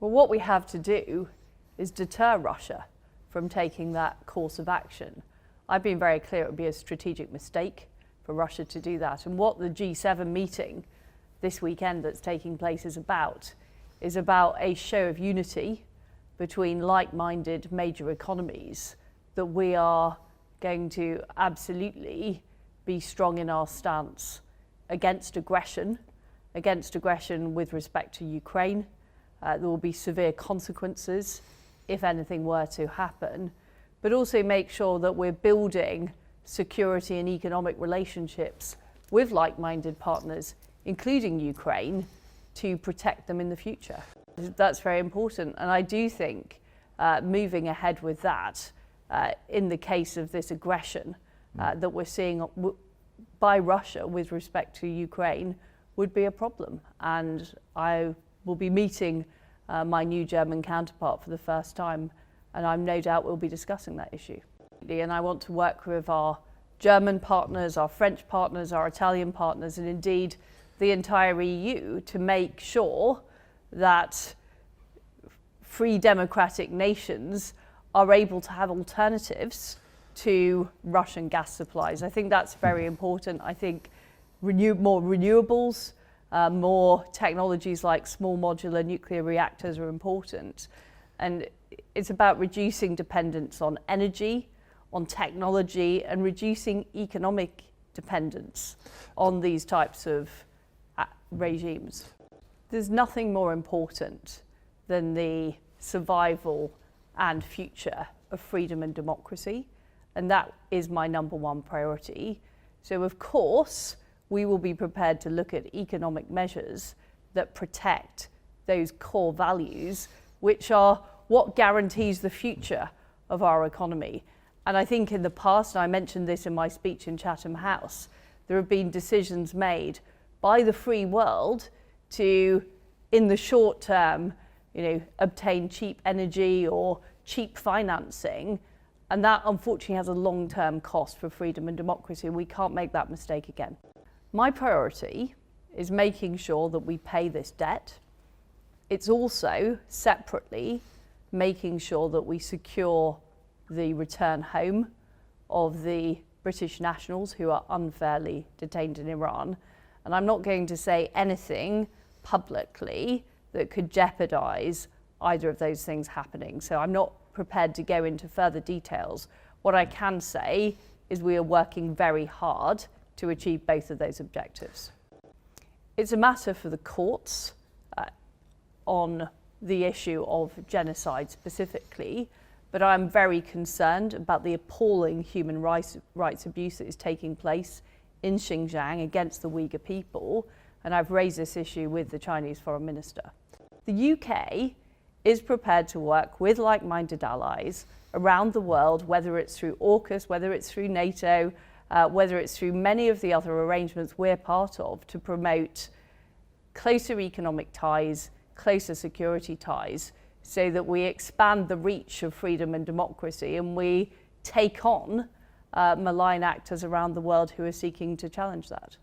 Well, what we have to do is deter Russia from taking that course of action. I've been very clear it would be a strategic mistake for Russia to do that. And what the G7 meeting this weekend that's taking place is about a show of unity between like-minded major economies, that we are going to absolutely be strong in our stance against aggression with respect to Ukraine. There will be severe consequences if anything were to happen, but also make sure that we're building security and economic relationships with like-minded partners, including Ukraine, to protect them in the future. That's very important, and I do think moving ahead with that in the case of this aggression that we're seeing by Russia with respect to Ukraine would be a problem. And I will be meeting my new German counterpart for the first time, and I'm no doubt we'll be discussing that issue. And I want to work with our German partners, our French partners, our Italian partners, and indeed the entire EU to make sure that free democratic nations are able to have alternatives to Russian gas supplies. I think that's very important. I think more renewables, more technologies like small modular nuclear reactors are important. And it's about reducing dependence on energy, on technology, and reducing economic dependence on these types of regimes. There's nothing more important than the survival and future of freedom and democracy, and that is my number one priority. So of course, we will be prepared to look at economic measures that protect those core values, which are what guarantees the future of our economy. And I think in the past, and I mentioned this in my speech in Chatham House, there have been decisions made by the free world to, in the short term, obtain cheap energy or cheap financing, and that unfortunately has a long-term cost for freedom and democracy, and we can't make that mistake again. My priority is making sure that we pay this debt. It's also separately making sure that we secure the return home of the British nationals who are unfairly detained in Iran. And I'm not going to say anything publicly that could jeopardize either of those things happening. So I'm not prepared to go into further details. What I can say is we are working very hard to achieve both of those objectives. It's a matter for the courts on the issue of genocide specifically, but I'm very concerned about the appalling human rights abuse that is taking place in Xinjiang against the Uyghur people, and I've raised this issue with the Chinese Foreign Minister. The UK is prepared to work with like-minded allies around the world, whether it's through AUKUS, whether it's through NATO, whether it's through many of the other arrangements we're part of, to promote closer economic ties, closer security ties, so that we expand the reach of freedom and democracy and we take on malign actors around the world who are seeking to challenge that.